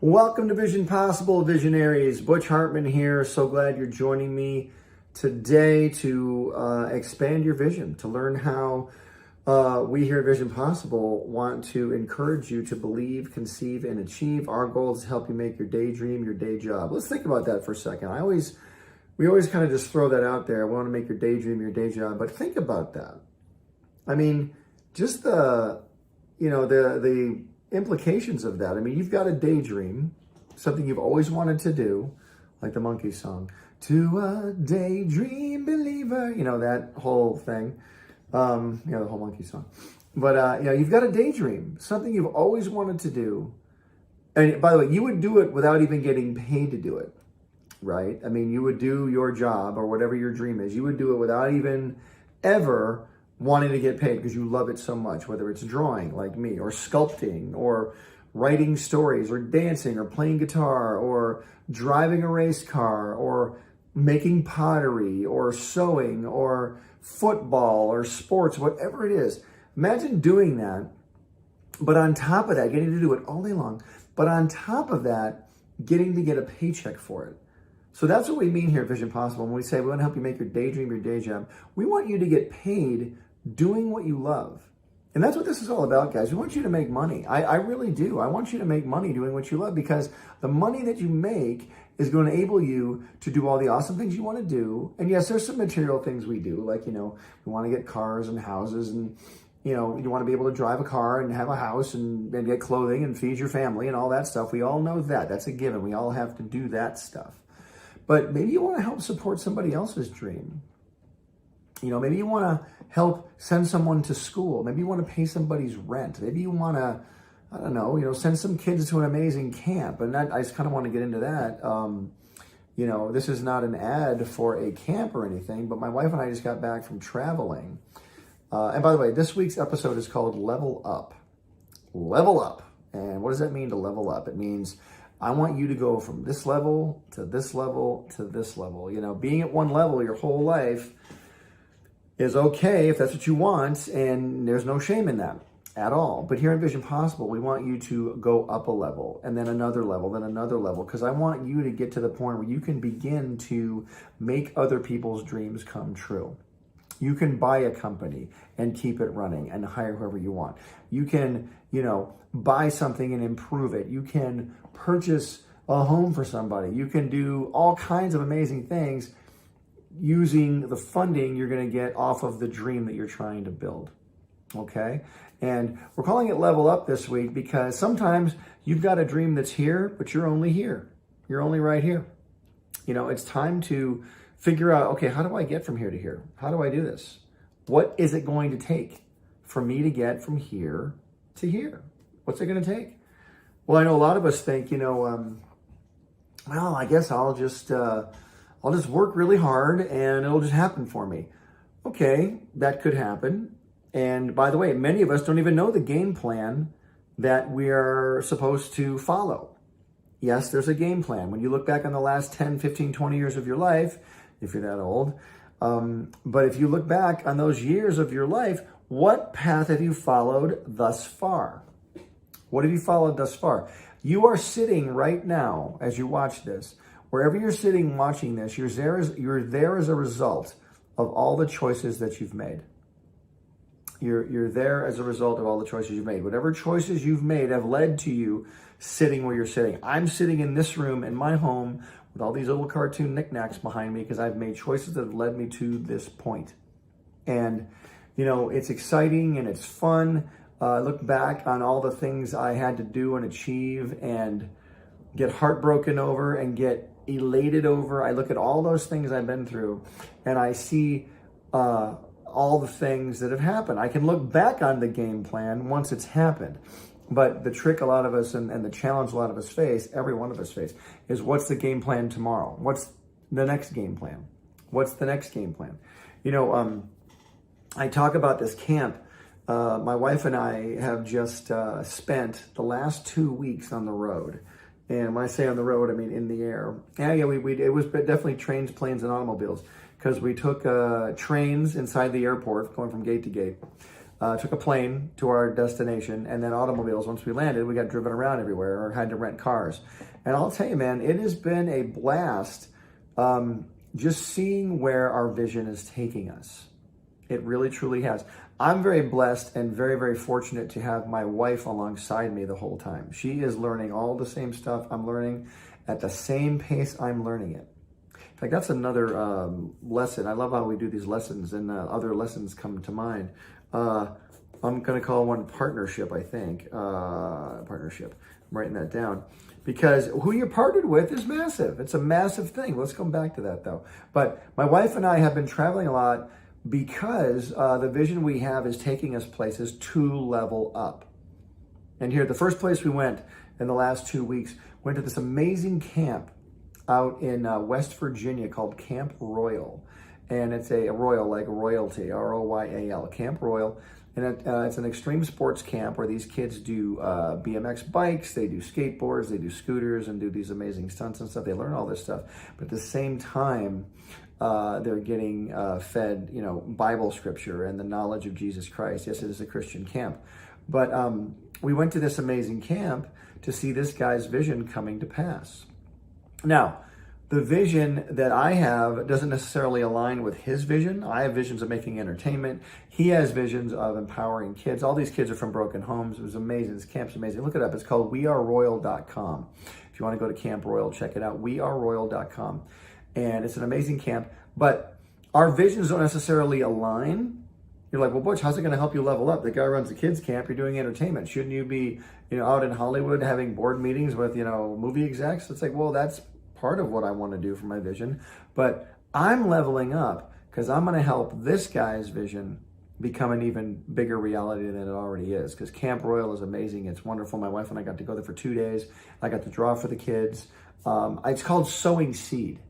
Welcome to Vision Possible, Visionaries. Butch Hartman here. So glad you're joining me today to expand your vision, to learn how we here at Vision Possible want to encourage you to believe, conceive, and achieve. Our goal is to help you make your daydream your day job. Let's think about that for a second. We always kind of just throw that out there. We want to make your daydream your day job, but think about that. I mean, just the implications of that. I mean, you've got a daydream, something you've always wanted to do, like the Monkees song, to a daydream believer, that whole thing, the whole Monkees song. But, you've got a daydream, something you've always wanted to do. And by the way, you would do it without even getting paid to do it, right? I mean, you would do your job or whatever your dream is. You would do it without even ever wanting to get paid because you love it so much, whether it's drawing like me, or sculpting, or writing stories, or dancing, or playing guitar, or driving a race car, or making pottery, or sewing, or football, or sports, whatever it is. Imagine doing that, but on top of that, getting to do it all day long, but on top of that, getting to get a paycheck for it. So that's what we mean here at Vision Possible. When we say we want to help you make your daydream your day job, we want you to get paid doing what you love. And that's what this is all about, guys. We want you to make money. I really do. I want you to make money doing what you love, because the money that you make is going to enable you to do all the awesome things you want to do. And yes, there's some material things we do, like, we want to get cars and houses, and, you want to be able to drive a car and have a house and get clothing and feed your family and all that stuff. We all know that. That's a given. We all have to do that stuff. But maybe you want to help support somebody else's dream. Maybe you want to help send someone to school. Maybe you want to pay somebody's rent. Maybe you want to, send some kids to an amazing camp. And I just kind of want to get into that. This is not an ad for a camp or anything, but my wife and I just got back from traveling. And by the way, this week's episode is called Level Up. Level Up. And what does that mean to level up? It means I want you to go from this level to this level to this level. Being at one level your whole life is okay if that's what you want, and there's no shame in that at all. But here in Vision Possible, we want you to go up a level, and then another level, then another level, because I want you to get to the point where you can begin to make other people's dreams come true. You can buy a company and keep it running and hire whoever you want. You can, buy something and improve it. You can purchase a home for somebody. You can do all kinds of amazing things using the funding you're going to get off of the dream that you're trying to build. Okay? And we're calling it Level Up this week because sometimes you've got a dream that's here, but you're only here. You're only right here. It's time to figure out, okay, how do I get from here to here? How do I do this? What is it going to take for me to get from here to here? What's it going to take? Well, I know a lot of us think, well, I guess I'll just work really hard and it'll just happen for me. Okay, that could happen. And by the way, many of us don't even know the game plan that we are supposed to follow. Yes, there's a game plan. When you look back on the last 10, 15, 20 years of your life, if you're that old, but if you look back on those years of your life, what path have you followed thus far? What have you followed thus far? You are sitting right now, as you watch this, wherever you're sitting watching this, you're there as a result of all the choices that you've made. You're there as a result of all the choices you've made. Whatever choices you've made have led to you sitting where you're sitting. I'm sitting in this room in my home with all these little cartoon knickknacks behind me because I've made choices that have led me to this point. And, it's exciting and it's fun. Look back on all the things I had to do and achieve and get heartbroken over and get elated over. I look at all those things I've been through and I see all the things that have happened. I can look back on the game plan once it's happened. But the trick a lot of us and the challenge a lot of us face, every one of us face, is what's the game plan tomorrow? What's the next game plan? What's the next game plan? I talk about this camp. My wife and I have just spent the last 2 weeks on the road. And when I say on the road, I mean in the air. It was definitely trains, planes, and automobiles, because we took trains inside the airport, going from gate to gate. took a plane to our destination, and then automobiles. Once we landed, we got driven around everywhere or had to rent cars. And I'll tell you, man, it has been a blast just seeing where our vision is taking us. It really, truly has. I'm very blessed and very, very fortunate to have my wife alongside me the whole time. She is learning all the same stuff I'm learning at the same pace I'm learning it. In fact, that's another lesson. I love how we do these lessons, and other lessons come to mind. I'm going to call one partnership, I think. Partnership. I'm writing that down. Because who you're partnered with is massive. It's a massive thing. Let's come back to that, though. But my wife and I have been traveling a lot because the vision we have is taking us places to level up. And here, the first place we went in the last 2 weeks, went to this amazing camp out in West Virginia called Camp Royal. And it's a Royal, like royalty, R-O-Y-A-L, Camp Royal. And it's an extreme sports camp where these kids do BMX bikes, they do skateboards, they do scooters, and do these amazing stunts and stuff. They learn all this stuff. But at the same time, they're getting fed, Bible scripture and the knowledge of Jesus Christ. Yes, it is a Christian camp. But we went to this amazing camp to see this guy's vision coming to pass. Now, the vision that I have doesn't necessarily align with his vision. I have visions of making entertainment. He has visions of empowering kids. All these kids are from broken homes. It was amazing. This camp's amazing. Look it up. It's called weareroyal.com. If you want to go to Camp Royal, check it out. weareroyal.com. And it's an amazing camp. But our visions don't necessarily align. You're like, well, Butch, how's it going to help you level up? The guy runs a kids camp. You're doing entertainment. Shouldn't you be, out in Hollywood having board meetings with, movie execs? It's like, well, that's part of what I want to do for my vision, but I'm leveling up because I'm going to help this guy's vision become an even bigger reality than it already is, because Camp Royal is amazing. It's wonderful. My wife and I got to go there for 2 days. I got to draw for the kids. It's called Sowing Seed.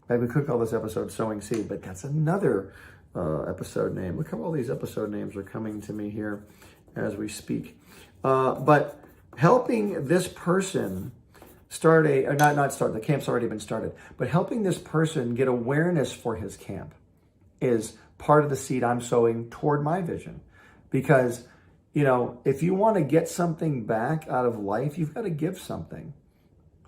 We could call this episode Sowing Seed, but that's another episode name. Look how all these episode names are coming to me here as we speak. But helping this person the camp's already been started, but helping this person get awareness for his camp is part of the seed I'm sowing toward my vision. Because, if you want to get something back out of life, you've got to give something.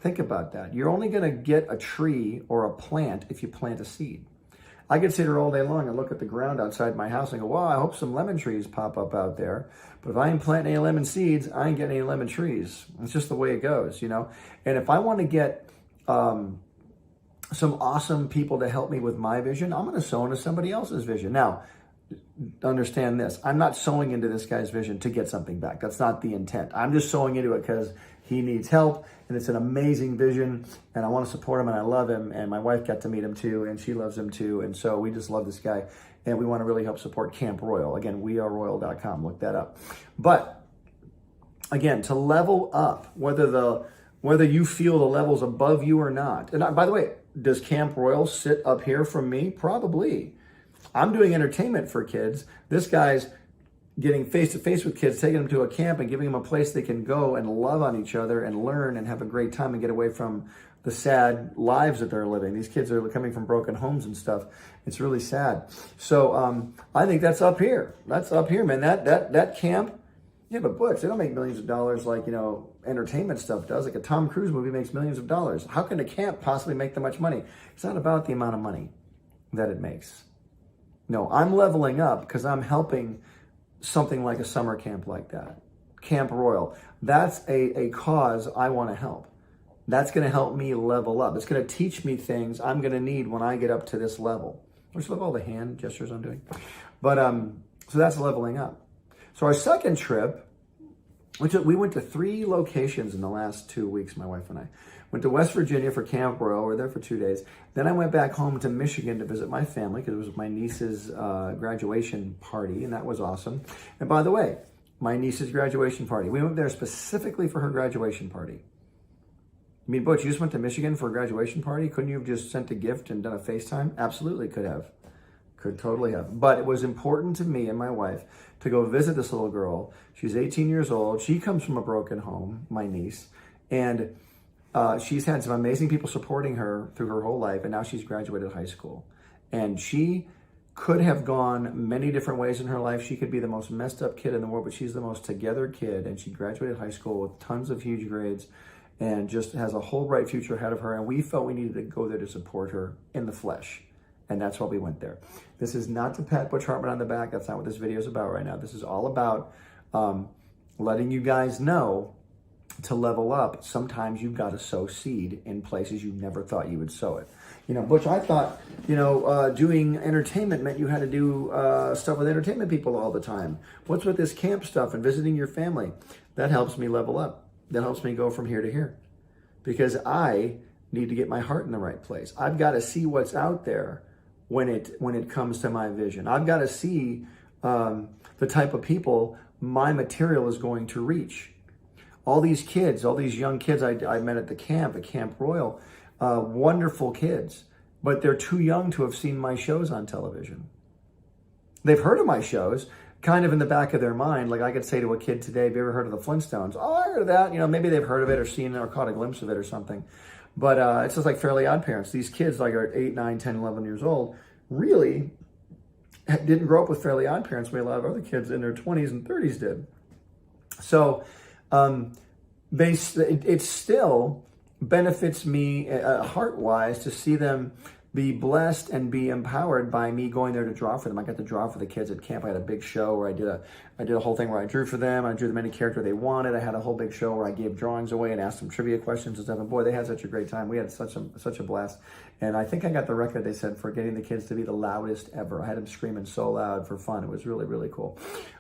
Think about that. You're only going to get a tree or a plant if you plant a seed. I could sit here all day long and look at the ground outside my house and go, wow, I hope some lemon trees pop up out there. But if I ain't planting any lemon seeds, I ain't getting any lemon trees. It's just the way it goes, And if I want to get some awesome people to help me with my vision, I'm going to sow into somebody else's vision. Now, understand this. I'm not sowing into this guy's vision to get something back. That's not the intent. I'm just sowing into it because he needs help, and it's an amazing vision, and I want to support him, and I love him, and my wife got to meet him too, and she loves him too, and so we just love this guy, and we want to really help support Camp Royal. Again, weareroyal.com. Look that up. But again, to level up, whether you feel the level's above you or not. And by the way, does Camp Royal sit up here from me? Probably. I'm doing entertainment for kids. This guy's getting face-to-face with kids, taking them to a camp and giving them a place they can go and love on each other and learn and have a great time and get away from the sad lives that they're living. These kids are coming from broken homes and stuff. It's really sad. So I think that's up here. That's up here, man. That camp, yeah, but Butch, they don't make millions of dollars like, entertainment stuff does. Like a Tom Cruise movie makes millions of dollars. How can a camp possibly make that much money? It's not about the amount of money that it makes. No, I'm leveling up because I'm helping something like a summer camp like that. Camp Royal. That's a cause I want to help. That's going to help me level up. It's going to teach me things I'm going to need when I get up to this level. I just love all the hand gestures I'm doing. But so that's leveling up. So our second trip, we went to 3 locations in the last 2 weeks, my wife and I. Went to West Virginia for Camp Royal. We were there for 2 days. Then I went back home to Michigan to visit my family because it was my niece's graduation party, and that was awesome. And by the way, my niece's graduation party, we went there specifically for her graduation party. I mean, Butch, you just went to Michigan for a graduation party? Couldn't you have just sent a gift and done a FaceTime? Absolutely could have. Could totally have. But it was important to me and my wife to go visit this little girl. She's 18 years old. She comes from a broken home, my niece. And she's had some amazing people supporting her through her whole life. And now she's graduated high school. And she could have gone many different ways in her life. She could be the most messed up kid in the world, but she's the most together kid, and she graduated high school with tons of huge grades and just has a whole bright future ahead of her. And we felt we needed to go there to support her in the flesh. And that's why we went there. This is not to pat Butch Hartman on the back. That's not what this video is about right now. This is all about letting you guys know, to level up, sometimes you've got to sow seed in places you never thought you would sow it. You know, Butch, I thought, doing entertainment meant you had to do stuff with entertainment people all the time. What's with this camp stuff and visiting your family? That helps me level up. That helps me go from here to here. Because I need to get my heart in the right place. I've got to see what's out there when it comes to my vision. I've got to see the type of people my material is going to reach. All these kids, all these young kids I met at Camp Royal, wonderful kids, but they're too young to have seen my shows on television. They've heard of my shows, kind of in the back of their mind. Like I could say to a kid today, have you ever heard of the Flintstones? Oh, I heard of that. Maybe they've heard of it or seen it or caught a glimpse of it or something. But it's just like Fairly Odd Parents. These kids like are 8, 9, 10, 11 years old, really didn't grow up with Fairly Odd Parents the way a lot of other kids in their 20s and 30s did. So it still benefits me heart-wise to see them be blessed and be empowered by me going there to draw for them. I got to draw for the kids at camp. I had a big show where I did a whole thing where I drew for them. I drew them any character they wanted. I had a whole big show where I gave drawings away and asked them trivia questions and stuff. And boy, they had such a great time. We had such a blast. And I think I got the record, they said, for getting the kids to be the loudest ever. I had them screaming so loud for fun. It was really, really cool.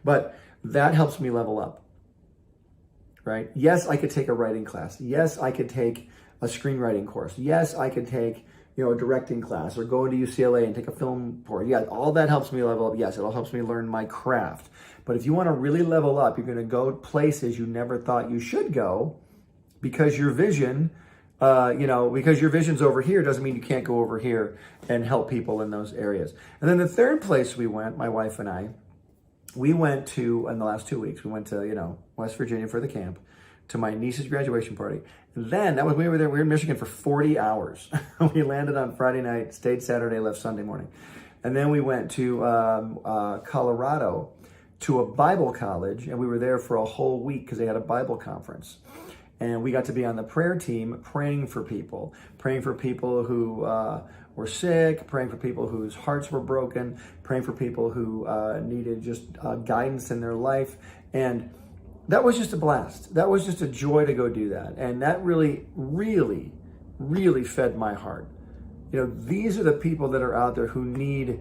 But that helps me level up, right? Yes, I could take a writing class. Yes, I could take a screenwriting course. Yes, I could take a directing class or go into UCLA and take a film course. Yeah, all that helps me level up. Yes, it all helps me learn my craft. But if you want to really level up, you're going to go places you never thought you should go because your vision, because your vision's over here doesn't mean you can't go over here and help people in those areas. And then the third place we went, my wife and I, we went to, in the last 2 weeks, we went to, West Virginia for the camp, to my niece's graduation party. And then we were in Michigan for 40 hours. We landed on Friday night, stayed Saturday, left Sunday morning. And then we went to Colorado to a Bible college, and we were there for a whole week because they had a Bible conference. And we got to be on the prayer team praying for people who were sick, praying for people whose hearts were broken, praying for people who needed just guidance in their life. And that was just a blast. That was just a joy to go do that. And that really, really, really fed my heart. These are the people that are out there who need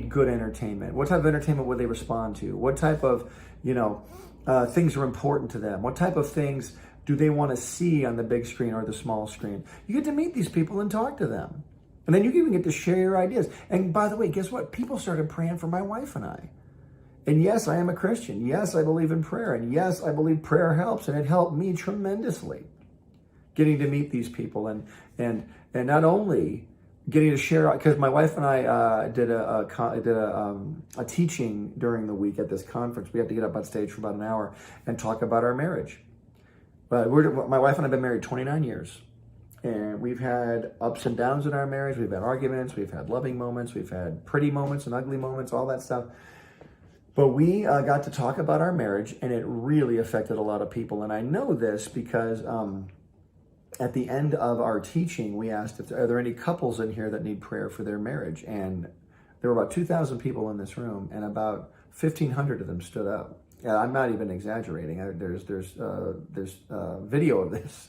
good entertainment. What type of entertainment would they respond to? What type of, things are important to them? What type of things do they want to see on the big screen or the small screen? You get to meet these people and talk to them. And then you even get to share your ideas. And by the way, guess what? People started praying for my wife and I. And yes, I am a Christian. Yes, I believe in prayer. And yes, I believe prayer helps. And it helped me tremendously getting to meet these people and not only getting to share, because my wife and I did a teaching during the week at this conference. We had to get up on stage for about an hour and talk about our marriage. But my wife and I have been married 29 years. And we've had ups and downs in our marriage. We've had arguments. We've had loving moments. We've had pretty moments and ugly moments, all that stuff. But we got to talk about our marriage, and it really affected a lot of people. And I know this because at the end of our teaching, we asked, are there any couples in here that need prayer for their marriage? And there were about 2,000 people in this room, and about 1,500 of them stood up. Yeah, I'm not even exaggerating. There's video of this.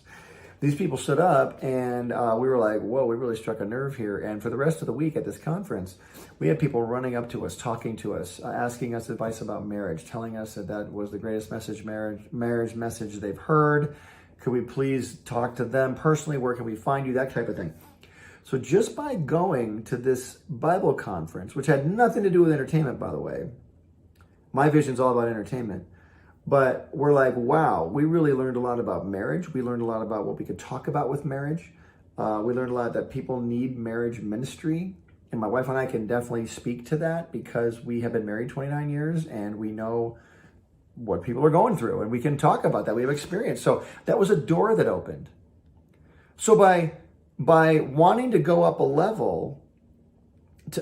These people stood up, and we were like, whoa, we really struck a nerve here. And for the rest of the week at this conference, we had people running up to us, talking to us, asking us advice about marriage, telling us that was the greatest marriage message they've heard. Could we please talk to them personally? Where can we find you? That type of thing. So just by going to this Bible conference, which had nothing to do with entertainment, by the way, my vision's all about entertainment. But we're like, wow, we really learned a lot about marriage. We learned a lot about what we could talk about with marriage. We learned a lot that people need marriage ministry. And my wife and I can definitely speak to that because we have been married 29 years and we know what people are going through. And we can talk about that. We have experience. So that was a door that opened. So by wanting to go up a level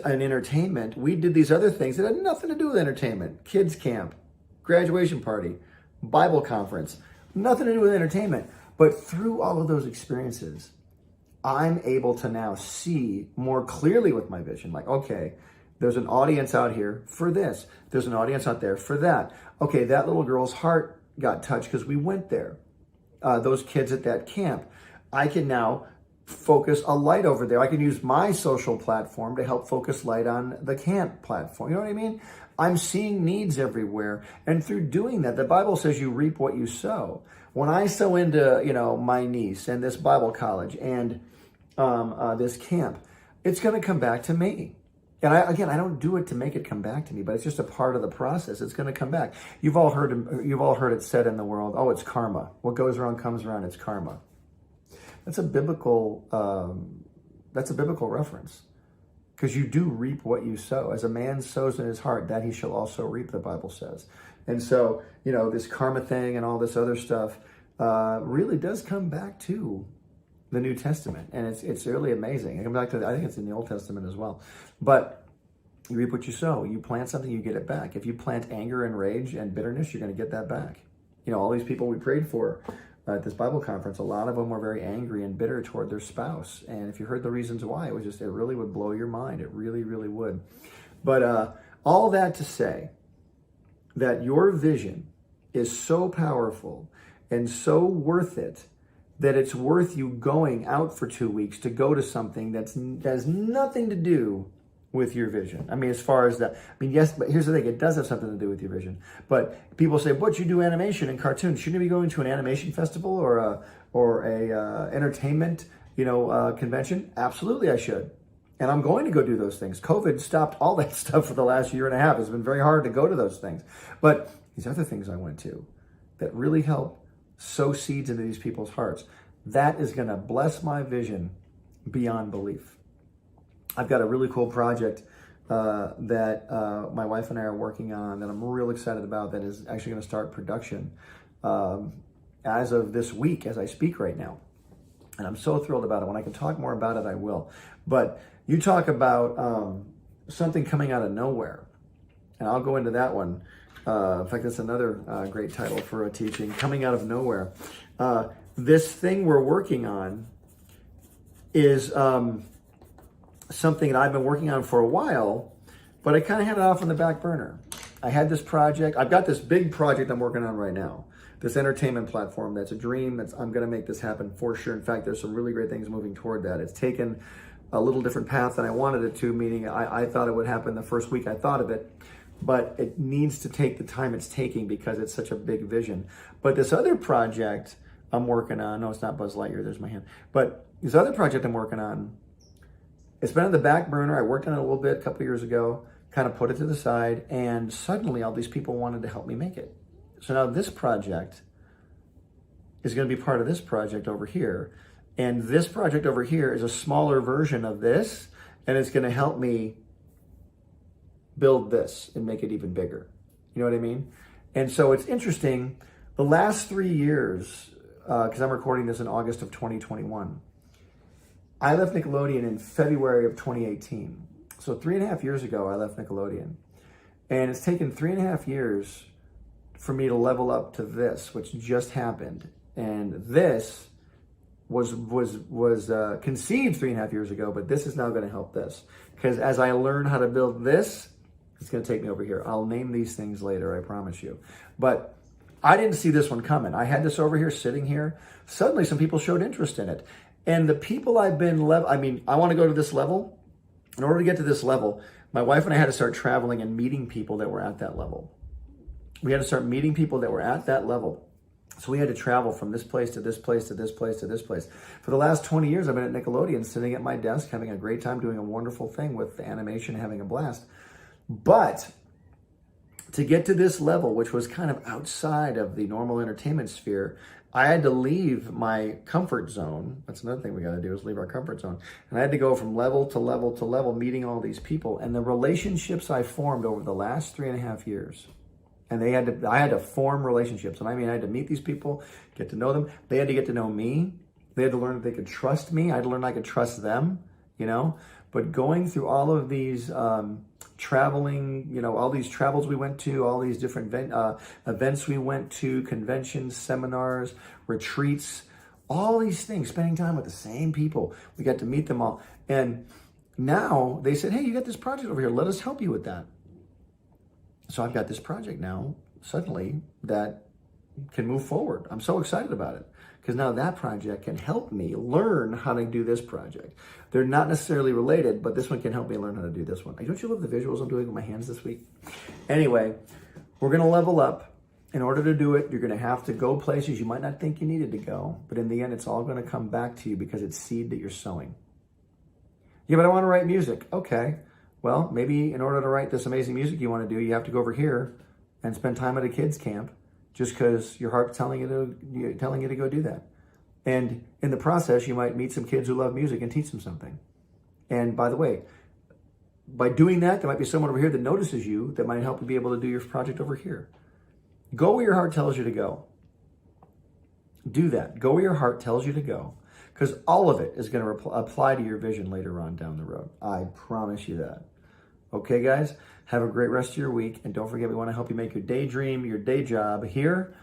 an entertainment, we did these other things that had nothing to do with entertainment. Kids camp, graduation party, Bible conference, nothing to do with entertainment. But through all of those experiences, I'm able to now see more clearly with my vision. Like, okay, there's an audience out here for this. There's an audience out there for that. Okay, that little girl's heart got touched because we went there. Those kids at that camp. I can now focus a light over there. I can use my social platform to help focus light on the camp platform. You know what I mean? I'm seeing needs everywhere. And through doing that, the Bible says you reap what you sow. When I sow into, my niece and this Bible college and this camp, it's going to come back to me. And I don't do it to make it come back to me, but it's just a part of the process. It's going to come back. You've all heard it said in the world, oh, it's karma. What goes around comes around. It's karma. That's a biblical reference, because you do reap what you sow. As a man sows in his heart, that he shall also reap, the Bible says. And so, this karma thing and all this other stuff really does come back to the New Testament, and it's really amazing. I come back to, I think it's in the Old Testament as well. But you reap what you sow. You plant something, you get it back. If you plant anger and rage and bitterness, you're going to get that back. All these people we prayed for at this Bible conference, a lot of them were very angry and bitter toward their spouse. And if you heard the reasons why, it really would blow your mind. It really, really would. But all that to say that your vision is so powerful and so worth it that it's worth you going out for 2 weeks to go to something that has nothing to do with your vision. I mean, as far as that, yes, but here's the thing, it does have something to do with your vision. But people say, "But you do animation and cartoons. Shouldn't you be going to an animation festival or a entertainment, convention?" Absolutely, I should. And I'm going to go do those things. COVID stopped all that stuff for the last year and a half. It's been very hard to go to those things. But these other things I went to that really help sow seeds into these people's hearts, that is going to bless my vision beyond belief. I've got a really cool project that my wife and I are working on that I'm real excited about, that is actually going to start production as of this week, as I speak right now. And I'm so thrilled about it. When I can talk more about it, I will. But you talk about something coming out of nowhere, and I'll go into that one. In fact, that's another great title for a teaching, Coming Out of Nowhere. This thing we're working on is something that I've been working on for a while, but I kind of had it off on the back burner. I had this project. I've got this big project I'm working on right now, this entertainment platform. That's a dream. I'm going to make this happen for sure. In fact, there's some really great things moving toward that. It's taken a little different path than I wanted it to, meaning I thought it would happen the first week I thought of it, but it needs to take the time it's taking because it's such a big vision. But this other project I'm working on, no, it's not Buzz Lightyear, there's my hand, but this other project I'm working on, it's been on the back burner. I worked on it a little bit a couple of years ago, kind of put it to the side, and suddenly all these people wanted to help me make it. So now this project is going to be part of this project over here. And this project over here is a smaller version of this, and it's going to help me build this and make it even bigger. You know what I mean? And so it's interesting. The last 3 years, because I'm recording this in August of 2021, I left Nickelodeon in February of 2018. So 3.5 years ago, I left Nickelodeon. And it's taken 3.5 years for me to level up to this, which just happened. And this was conceived 3.5 years ago, but this is now going to help this. Because as I learn how to build this, it's going to take me over here. I'll name these things later, I promise you. But I didn't see this one coming. I had this over here, sitting here. Suddenly, some people showed interest in it. And the people I've been, I want to go to this level. In order to get to this level, my wife and I had to start traveling and meeting people that were at that level. We had to start meeting people that were at that level. So we had to travel from this place to this place to this place to this place. For the last 20 years, I've been at Nickelodeon, sitting at my desk, having a great time, doing a wonderful thing with animation, having a blast. But to get to this level, which was kind of outside of the normal entertainment sphere, I had to leave my comfort zone. That's another thing we got to do, is leave our comfort zone. And I had to go from level to level to level, meeting all these people. And the relationships I formed over the last 3.5 years, and I had to form relationships. And I had to meet these people, get to know them. They had to get to know me. They had to learn that they could trust me. I had to learn I could trust them, But But going through all of these traveling, you know, all these travels we went to, all these different events we went to, conventions, seminars, retreats, all these things, spending time with the same people. We got to meet them all. And now they said, hey, you got this project over here. Let us help you with that. So I've got this project now, suddenly, that can move forward. I'm so excited about it because now that project can help me learn how to do this project. They're not necessarily related, but this one can help me learn how to do this one. Don't you love the visuals I'm doing with my hands this week? Anyway, we're going to level up. In order to do it, you're going to have to go places you might not think you needed to go, but in the end, it's all going to come back to you because it's seed that you're sowing. Yeah, but I want to write music. Okay. Well, maybe in order to write this amazing music you want to do, you have to go over here and spend time at a kids camp just because your heart's telling you to go do that. And in the process, you might meet some kids who love music and teach them something. And by the way, by doing that, there might be someone over here that notices you that might help you be able to do your project over here. Go where your heart tells you to go. Do that. Go where your heart tells you to go. Because all of it is going to apply to your vision later on down the road. I promise you that. Okay, guys? Have a great rest of your week. And don't forget, we want to help you make your daydream, your day job here